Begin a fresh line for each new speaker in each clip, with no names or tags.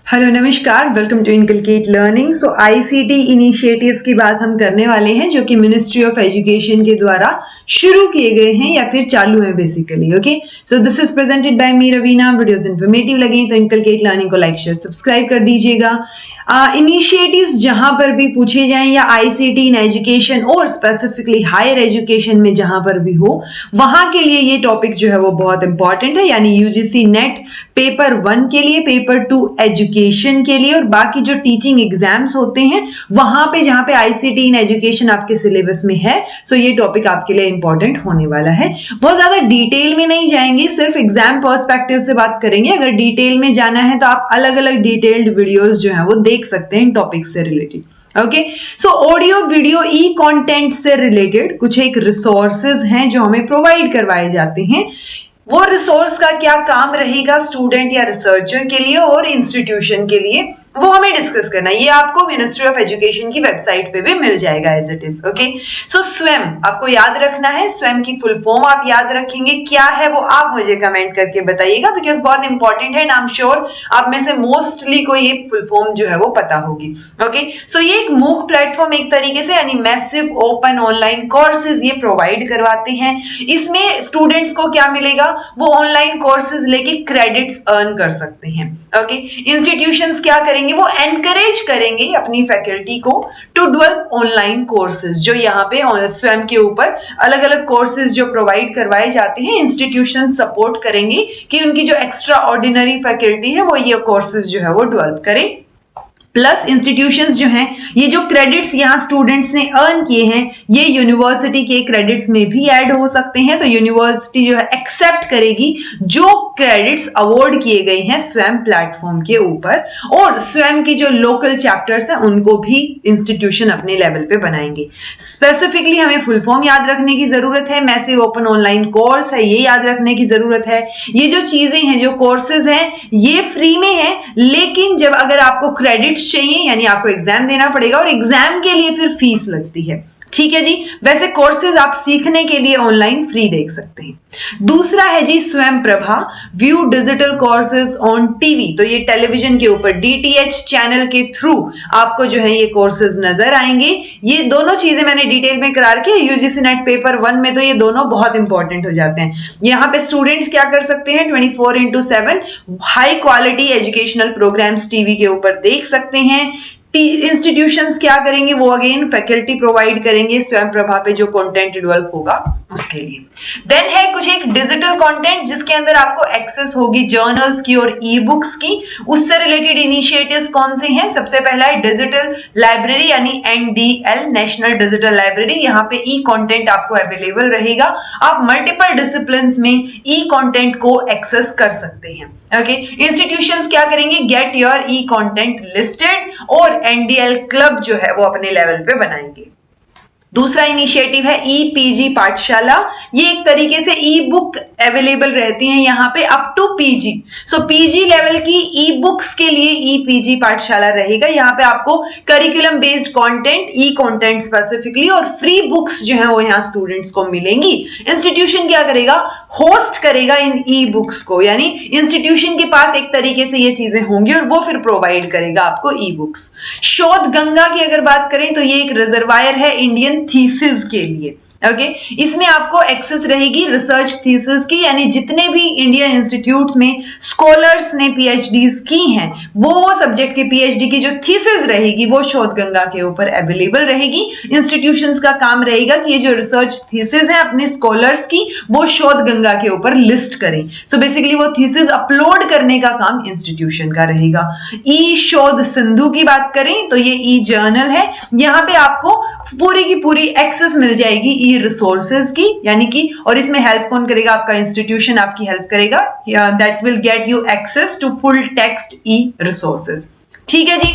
Hello नमस्कार, welcome to inculcate learning. So ICT initiatives की बात हम करने वाले हैं जो कि मिनिस्ट्री ऑफ एजुकेशन के द्वारा शुरू किए गए हैं या फिर चालू है basically. Okay, so this is presented by me Raveena. Videos informative लगे तो इनकलकेट लर्निंग को लाइक शेयर सब्सक्राइब कर दीजिएगा। इनिशिएटिव्स जहां पर भी पूछे जाएं या आईसीटी इन एजुकेशन और स्पेसिफिकली हायर एजुकेशन में जहां पर भी हो, वहां के लिए ये टॉपिक जो है वो बहुत इंपॉर्टेंट है। यानी यूजीसी नेट पेपर 1 के लिए, पेपर 2 एजुकेशन के लिए और बाकी जो टीचिंग एग्जाम्स होते हैं वहां पे जहां पे आईसीटी इन एजुकेशन आपके सिलेबस में है, सो ये टॉपिक आपके लिए इंपॉर्टेंट होने वाला है। बहुत ज्यादा डिटेल में नहीं जाएंगे, सिर्फ एग्जाम पर्सपेक्टिव से बात करेंगे। अगर डिटेल में जाना है तो आप अलग अलग डिटेल्ड वीडियोस जो है वो देख सकते हैं इन टॉपिक से related. Okay, so audio video e content से रिलेटेड कुछ एक रिसोर्सेज हैं जो हमें प्रोवाइड करवाए जाते हैं। वो रिसोर्स का क्या काम रहेगा स्टूडेंट या रिसर्चर के लिए और इंस्टीट्यूशन के लिए, वो हमें डिस्कस करना है। ये आपको मिनिस्ट्री ऑफ एजुकेशन की वेबसाइट पे भी मिल जाएगा एज इट इज। ओके, सो स्वयं आपको याद रखना है, स्वयं की फुल फॉर्म आप याद रखेंगे। क्या है वो आप मुझे कमेंट करके बताइएगा, बिकॉज बहुत इंपॉर्टेंट है एंड आई एम श्योर आप में से मोस्टली को ये फुल फॉर्म जो है वो पता होगी। ओके, सो ये एक मूक प्लेटफॉर्म एक तरीके से, यानी मैसिव ओपन ऑनलाइन कोर्सेज ये प्रोवाइड करवाते हैं। इसमें स्टूडेंट्स को क्या मिलेगा, वो ऑनलाइन कोर्सेज लेके क्रेडिट्स अर्न कर सकते हैं। ओके, इंस्टीट्यूशंस क्या करेंगे, वो एनकरेज करेंगे अपनी फैकल्टी को टू डेवलप ऑनलाइन कोर्सेज। जो यहाँ पे स्वयं के ऊपर अलग अलग कोर्सेज जो प्रोवाइड करवाए जाते हैं, इंस्टीट्यूशन सपोर्ट करेंगे कि उनकी जो एक्स्ट्रा ऑर्डिनरी फैकल्टी है वो ये कोर्सेज जो है वो डेवलप करे। प्लस इंस्टीट्यूशंस जो हैं, ये जो क्रेडिट्स यहाँ स्टूडेंट्स ने अर्न किए हैं, ये यूनिवर्सिटी के क्रेडिट्स में भी ऐड हो सकते हैं। तो यूनिवर्सिटी जो है एक्सेप्ट करेगी जो क्रेडिट्स अवॉर्ड किए गए हैं स्वयं प्लेटफॉर्म के ऊपर, और स्वयं की जो लोकल चैप्टर्स हैं उनको भी इंस्टीट्यूशन अपने लेवल पे बनाएंगे। स्पेसिफिकली हमें फुल फॉर्म याद रखने की जरूरत है, मैसिव ओपन ऑनलाइन कोर्स है ये याद रखने की जरूरत है। ये जो चीजें हैं, जो कोर्सेज हैं, ये फ्री में है, लेकिन जब अगर आपको क्रेडिट्स चाहिए यानी आपको एग्जाम देना पड़ेगा और एग्जाम के लिए फिर फीस लगती है। ठीक है जी, वैसे कोर्सेज आप सीखने के लिए ऑनलाइन फ्री देख सकते हैं। दूसरा है जी स्वयं Prabha, view digital courses on TV. तो ये टेलीविजन के ऊपर डीटीएच चैनल के थ्रू आपको जो है ये कोर्सेज नजर आएंगे। ये दोनों चीजें मैंने डिटेल में करा रखी है। यूजीसी नेट पेपर 1 में तो ये दोनों बहुत इंपॉर्टेंट हो जाते हैं। यहाँ पे स्टूडेंट्स क्या कर सकते हैं, 24/7 high quality educational programs TV के ऊपर देख सकते हैं। इंस्टीट्यूशंस क्या करेंगे, वो अगेन फैकल्टी प्रोवाइड करेंगे स्वयं प्रभा पे जो कंटेंट डेवलप होगा उसके लिए। देन है कुछ एक डिजिटल कंटेंट जिसके अंदर आपको एक्सेस होगी जर्नल्स की और ई बुक्स की। उससे रिलेटेड इनिशिएटिव्स कौन से हैं, सबसे पहला है डिजिटल लाइब्रेरी यानी एनडीएल, नेशनल डिजिटल लाइब्रेरी। यहाँ पे ई कंटेंट आपको अवेलेबल रहेगा। आप मल्टीपल डिसिप्लिन्स में ई कंटेंट को एक्सेस कर सकते हैं। ओके, इंस्टीट्यूशंस क्या करेंगे, get your E content listed और एनडीएल क्लब जो है वो अपने लेवल पे बनाएंगे। दूसरा इनिशिएटिव है ई पीजी पाठशाला। ये एक तरीके से ई बुक अवेलेबल रहती हैं यहाँ पे up to PG. So PG level की ई बुक्स के लिए ई पीजी पाठशाला रहेगा। यहाँ पे आपको करिकुलम बेस्ड कंटेंट, ई कंटेंट स्पेसिफिकली, और फ्री बुक्स जो है वो यहाँ स्टूडेंट्स को मिलेंगी। इंस्टीट्यूशन क्या करेगा, होस्ट करेगा इन ई बुक्स को, यानी इंस्टीट्यूशन के पास एक तरीके से ये चीजें होंगी और वो फिर प्रोवाइड करेगा आपको ई बुक्स। शोध गंगा की अगर बात करें तो ये एक रिजर्वायर है इंडियन थीसिस के लिए। ओके, इसमें आपको एक्सेस रहेगी रिसर्च थीसिस की, यानी जितने भी इंडियन इंस्टीट्यूट्स में स्कॉलर्स ने पीएचडीज की हैं, वो सब्जेक्ट के पीएचडी की जो थीसिस रहेगी वो शोध गंगा के ऊपर अवेलेबल रहेगी। इंस्टीट्यूशंस का काम रहेगा कि ये जो रिसर्च थीसिस है अपने स्कॉलर्स की, वो शोध गंगा के ऊपर लिस्ट करें। सो बेसिकली वो थीसिस अपलोड करने का काम इंस्टीट्यूशन का रहेगा। ई शोध सिंधु की बात करें तो ये ई जर्नल है। यहाँ पे आपको पूरी की पूरी एक्सेस मिल जाएगी ई रिसोर्सेज की, यानी कि, और इसमें हेल्प कौन करेगा, आपका इंस्टीट्यूशन आपकी हेल्प करेगा। That will get you access to full text e resources. ठीक है जी,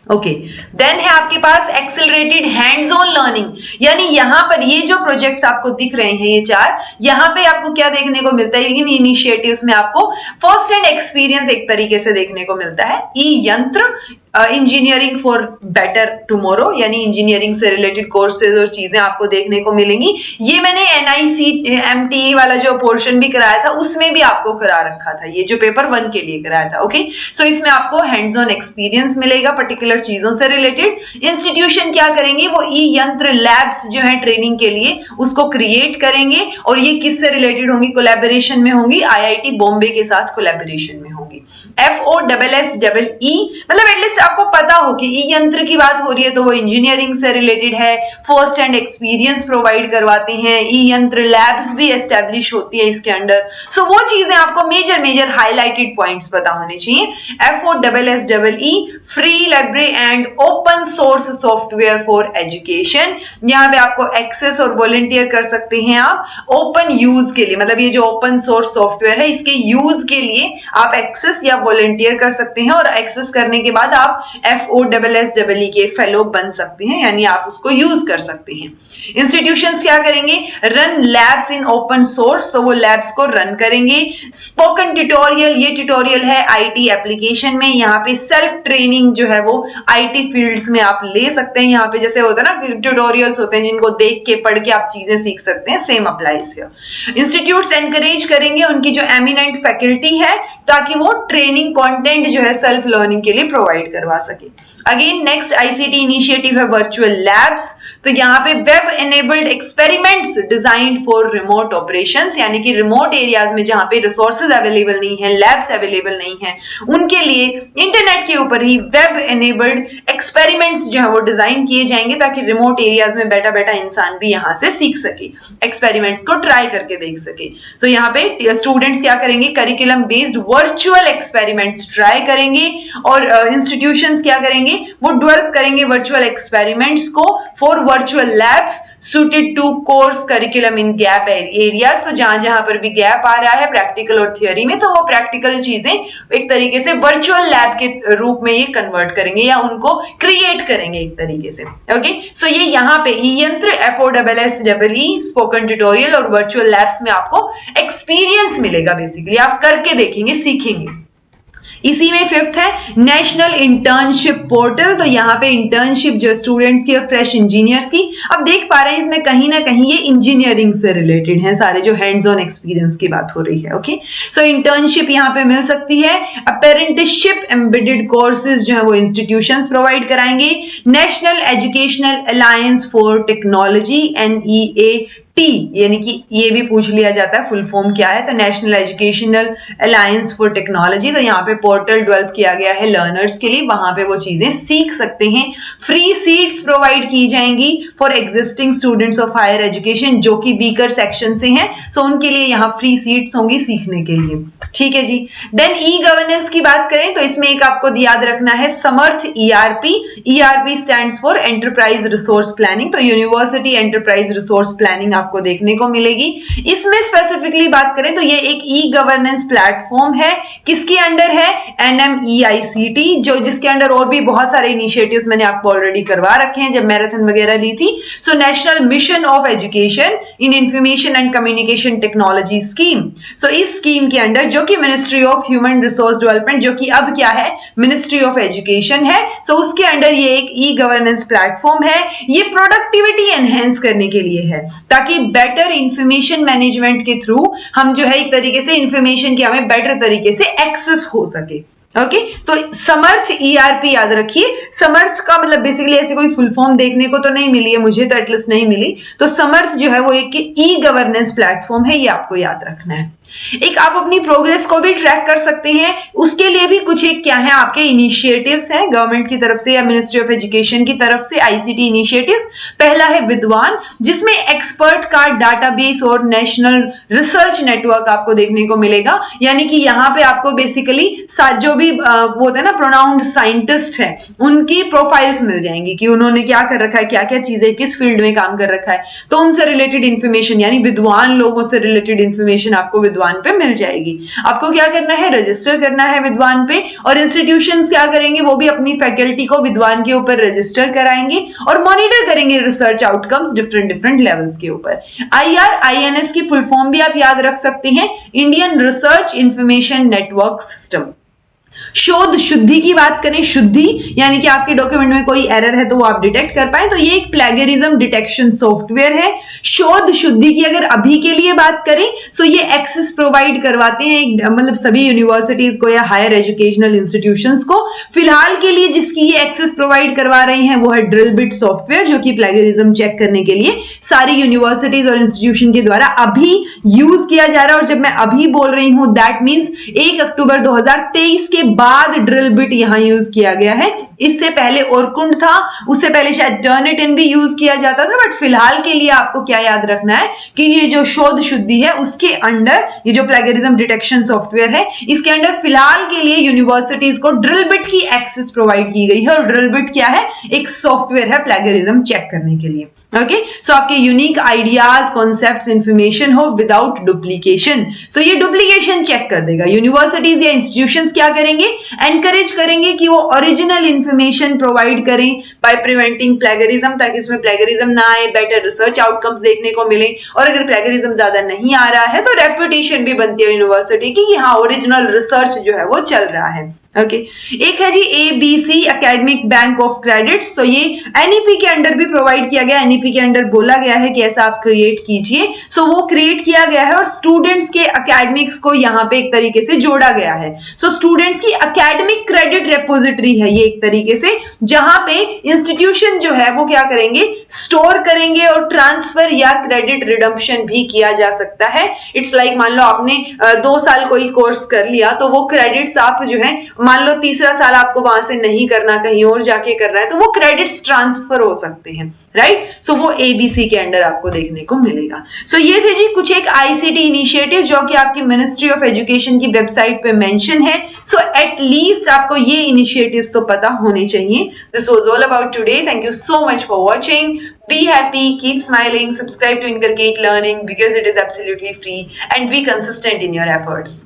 ओके। देन है आपके पास एक्सेलरेटेड हैंड्स ऑन लर्निंग, यानी यहाँ पर ये जो प्रोजेक्ट्स आपको दिख रहे हैं ये 4, यहाँ पे आपको क्या देखने को मिलता है, इन इनिशिएटिव्स में आपको फर्स्ट हैंड एक्सपीरियंस एक तरीके से देखने को मिलता है। ई यंत्र इंजीनियरिंग फॉर बेटर टुमारो, यानी इंजीनियरिंग से रिलेटेड कोर्सेज और चीजें आपको देखने को मिलेंगी। ये मैंने NICMT वाला जो पोर्शन भी कराया था उसमें भी आपको करा रखा था, ये जो पेपर 1 के लिए कराया था। ओके, सो इसमें आपको हैंड्स ऑन एक्सपीरियंस मिलेगा पर्टिकुलर चीजों से रिलेटेड। इंस्टीट्यूशन क्या करेंगे, वो ई यंत्र लैब्स जो है ट्रेनिंग के लिए उसको क्रिएट करेंगे, और ये किससे रिलेटेड होंगी, कोलैबोरेशन में होंगी, IIT बॉम्बे के साथ कोलैबोरेशन में होंगी। FOSSEE मतलब एटलीस्ट आपको पता हो कि ई यंत्र की बात हो रही है तो वो इंजीनियरिंग से रिलेटेड है, फर्स्ट हैंड एक्सपीरियंस प्रोवाइड करवाते हैं, ई यंत्र लैब्स भी एस्टेब्लिश होती है इसके अंदर। सो वो चीजें आपको मेजर हाईलाइटेड पॉइंट्स पता होने चाहिए। FOSSEE free library and open source software for education, यहाँ पे आपको एक्सेस और वॉलंटियर कर सकते हैं आप ओपन यूज के लिए, मतलब ये जो ओपन सोर्स सॉफ्टवेयर है इसके यूज के लिए आप एक्सेस या वॉलंटियर कर सकते हैं, और एक्सेस करने के बाद आप FOSSEE के फेलो बन सकते हैं, यानी आप उसको यूज कर सकते हैं। इंस्टीट्यूशंस क्या करेंगे, run labs in open source, तो वो लैब्स को रन करेंगे। स्पोकन ट्यूटोरियल, ये ट्यूटोरियल है IT एप्लीकेशन में, यहाँ पे सेल्फ ट्रेनिंग जो है वो IT फील्ड्स में आप ले सकते हैं। यहाँ पे जैसे होता है ना ट्यूटोरियल्स होते हैं जिनको देख के पढ़ के आप चीजें सीख सकते हैं, same applies here. Institutes encourage करेंगे उनकी जो एमिनेंट फैकल्टी है ताकि वो ट्रेनिंग कंटेंट जो है सेल्फ लर्निंग के लिए प्रोवाइड करवा सके। अगेन नेक्स्ट ICT इनिशिएटिव है वर्चुअल लैब्स, तो यहाँ पे web enabled experiments designed for remote operations, यानी कि रिमोट एरियाज में जहां पे रिसोर्सेज अवेलेबल नहीं है, लैब्स अवेलेबल नहीं है, उनके लिए इंटरनेट के ऊपर ही वेब एनेबल्ड एक्सपेरिमेंट्स जो है वो डिजाइन किए जाएंगे ताकि रिमोट एरियाज में बैठा बैठा इंसान भी यहाँ से सीख सके, एक्सपेरिमेंट्स को ट्राई करके देख सके। तो यहाँ पे स्टूडेंट्स क्या करेंगे, curriculum based virtual experiments try करेंगे, और इंस्टीट्यूशंस क्या करेंगे, वो डेवलप करेंगे वर्चुअल एक्सपेरिमेंट्स को for virtual labs suited to course curriculum in gap areas, तो जहां जहां पर भी गैप आ रहा है प्रैक्टिकल और थियोरी में, तो वो प्रैक्टिकल चीजें एक तरीके से वर्चुअल लैब के रूप में ये कन्वर्ट करेंगे या उनको क्रिएट करेंगे एक तरीके से। ओके, सो ये यहाँ पे ई यंत्र, FOSSEE स्पोकन ट्यूटोरियल और वर्चुअल लैब्स में आपको एक्सपीरियंस मिलेगा, बेसिकली आप करके देखेंगे, सीखेंगे। इसी में 5th है नेशनल इंटर्नशिप पोर्टल, तो यहाँ पे इंटर्नशिप जो स्टूडेंट्स की और फ्रेश इंजीनियर्स की, अब देख पा रहे हैं इसमें कहीं ना कहीं ये इंजीनियरिंग से रिलेटेड है, सारे जो हैंड्स ऑन एक्सपीरियंस की बात हो रही है। ओके, सो इंटर्नशिप यहाँ पे मिल सकती है। अपेरेंटिसशिप एम्बेडेड कोर्सेज जो है वो इंस्टीट्यूशंस प्रोवाइड कराएंगे। National educational alliance for technology NEAT, यानी कि ये भी पूछ लिया जाता है फुल फॉर्म क्या है, तो national educational alliance for technology, तो यहाँ पे पोर्टल डेवलप किया गया है लर्नर्स के लिए, वहां पे वो चीजें सीख सकते हैं। फ्री सीट्स प्रोवाइड की जाएंगी for existing students of higher education जो कि वीकर सेक्शन से हैं, सो उनके लिए यहाँ फ्री सीट्स होंगी सीखने के लिए। ठीक है जी। देन ई गवर्नेंस की बात करें तो इसमें एक आपको याद रखना है समर्थ ERP stands for enterprise resource planning, तो यूनिवर्सिटी एंटरप्राइज रिसोर्स प्लानिंग आपको देखने को मिलेगी। इसमें स्पेसिफिकली बात करें तो ये एक ई गवर्नेंस प्लेटफॉर्म है, किसके अंडर है, NMEICT, जो जिसके अंडर और भी बहुत सारे इनिशिएटिव्स मैंने आपको ऑलरेडी करवा रखे हैं जब मैराथन वगैरह ली थी। So national mission of education in information and communication technology scheme, so इस स्कीम के अंडर जो कि ministry of human resource development, जो कि अब क्या है मिनिस्ट्री ऑफ एजुकेशन है, सो उसके अंडर ये एक ई गवर्नेंस प्लेटफॉर्म है। ये प्रोडक्टिविटी एनहेंस करने के लिए है ताकि बेटर इंफॉर्मेशन मैनेजमेंट के थ्रू हम जो है एक तरीके से इंफॉर्मेशन की हमें बेटर तरीके से एक्सेस हो सके। ओके, तो समर्थ ERP याद रखिए। समर्थ का मतलब बेसिकली ऐसे कोई फुल फॉर्म देखने को तो नहीं मिली है, मुझे तो एटलीस्ट नहीं मिली, तो समर्थ जो है वो एक ई गवर्नेंस प्लेटफॉर्म है, ये आपको याद रखना है। एक आप अपनी प्रोग्रेस को भी ट्रैक कर सकते हैं, उसके लिए भी कुछ एक क्या है आपके इनिशिएटिव्स हैं गवर्नमेंट की तरफ से या मिनिस्ट्री ऑफ एजुकेशन की तरफ से, ICT इनिशिएटिव्स। पहला है विद्वान, जिसमें एक्सपर्ट का डाटाबेस और नेशनल रिसर्च नेटवर्क आपको देखने को मिलेगा, यानी कि यहाँ पे आपको बेसिकली जो भी वो होता है ना प्रोनाउंड साइंटिस्ट है उनकी प्रोफाइल्स मिल जाएंगी कि उन्होंने क्या कर रखा है, क्या क्या चीजें किस फील्ड में काम कर रखा है, तो उनसे रिलेटेड इंफॉर्मेशन यानी विद्वान लोगों से रिलेटेड इंफॉर्मेशन आपको विद्वान पे मिल जाएगी। आपको क्या करना है, रजिस्टर करना है विद्वान पे, और इंस्टीट्यूशंस क्या करेंगे वो भी अपनी फैकल्टी को विद्वान के ऊपर रजिस्टर कराएंगे और मॉनिटर करेंगे रिसर्च आउटकम्स डिफरेंट लेवल्स के ऊपर। IRINS की फुल फॉर्म भी आप याद रख सकते हैं, Indian research information network system. शोध शुद्धि की बात करें, शुद्धि यानी कि आपके डॉक्यूमेंट में कोई एरर है तो वो आप डिटेक्ट कर पाए, तो ये एक प्लेगरिज्म डिटेक्शन सॉफ्टवेयर है। शोध शुद्धि की अगर अभी के लिए बात करें तो ये एक्सेस प्रोवाइड करवाते हैं मतलब सभी यूनिवर्सिटीज को या हायर एजुकेशनल इंस्टीट्यूशंस को। फिलहाल के लिए जिसकी ये एक्सेस प्रोवाइड करवा रही हैं वो है ड्रिलबिट सॉफ्टवेयर, जो कि प्लेगरिज्म चेक करने के लिए सारी यूनिवर्सिटीज और इंस्टीट्यूशन के द्वारा अभी यूज किया जा रहा है। और जब मैं अभी बोल रही हूं दैट मींस 1 अक्टूबर 2023 के बाद ड्रिलबिट यहां यूज किया गया है। इससे पहले ओरकुंड था, उससे पहले शायद टर्निटिन भी यूज किया जाता था, बट फिलहाल के लिए आपको क्या याद रखना है कि ये जो शोध शुद्धि है उसके अंडर ये जो प्लेगरिज्म डिटेक्शन सॉफ्टवेयर है इसके अंडर फिलहाल के लिए यूनिवर्सिटीज को ड्रिलबिट की एक्सेस प्रोवाइड की गई है। और ड्रिलबिट क्या है? एक सॉफ्टवेयर है प्लेगरिज्म चेक करने के लिए। ओके, सो आपके यूनिक आइडियाज, कॉन्सेप्ट्स, इंफॉर्मेशन हो विदाउट डुप्लीकेशन। सो ये डुप्लीकेशन चेक कर देगा। यूनिवर्सिटीज या इंस्टीट्यूशंस क्या करेंगे? एनकरेज करेंगे कि वो ओरिजिनल इंफॉर्मेशन प्रोवाइड करें बाय प्रिवेंटिंग प्लेगरिज्म, ताकि उसमें प्लेगरिज्म ना आए, बेटर रिसर्च आउटकम्स देखने को मिले। और अगर प्लेगरिज्म ज्यादा नहीं आ रहा है तो रेपुटेशन भी बनती है यूनिवर्सिटी की, हाँ ओरिजिनल रिसर्च जो है वो चल रहा है। ओके, एक है जी ABC academic bank of credits, तो ये एनईपी के अंडर भी प्रोवाइड किया गया। एनईपी के अंडर बोला गया है कि ऐसा आप क्रिएट कीजिए, सो वो क्रिएट किया गया है और स्टूडेंट्स के एकेडमिक्स को यहाँ पे एक तरीके से जोड़ा गया है। सो स्टूडेंट्स की एकेडमिक क्रेडिट रेपोजिटरी है ये एक तरीके से, जहां पे इंस्टीट्यूशन जो है वो क्या करेंगे? स्टोर करेंगे और ट्रांसफर या क्रेडिट रिडम्पशन भी किया जा सकता है। इट्स लाइक मान लो आपने 2 साल कोई कोर्स कर लिया तो वो क्रेडिट्स आप जो है मान लो तीसरा साल आपको वहां से नहीं करना, कहीं और जाके करना है, तो वो क्रेडिट्स ट्रांसफर हो सकते हैं, राइट? सो वो ABC के अंडर आपको देखने को मिलेगा। सो ये थे जी कुछ एक ICT इनिशिएटिव जो कि आपकी मिनिस्ट्री ऑफ एजुकेशन की वेबसाइट पे मेंशन है। सो एटलीस्ट आपको ये इनिशिएटिव्स तो पता होने चाहिए। This was all about today. Thank you so much for watching. Be happy, keep smiling, subscribe to Inculcate Learning because it is absolutely free, and be consistent in your efforts.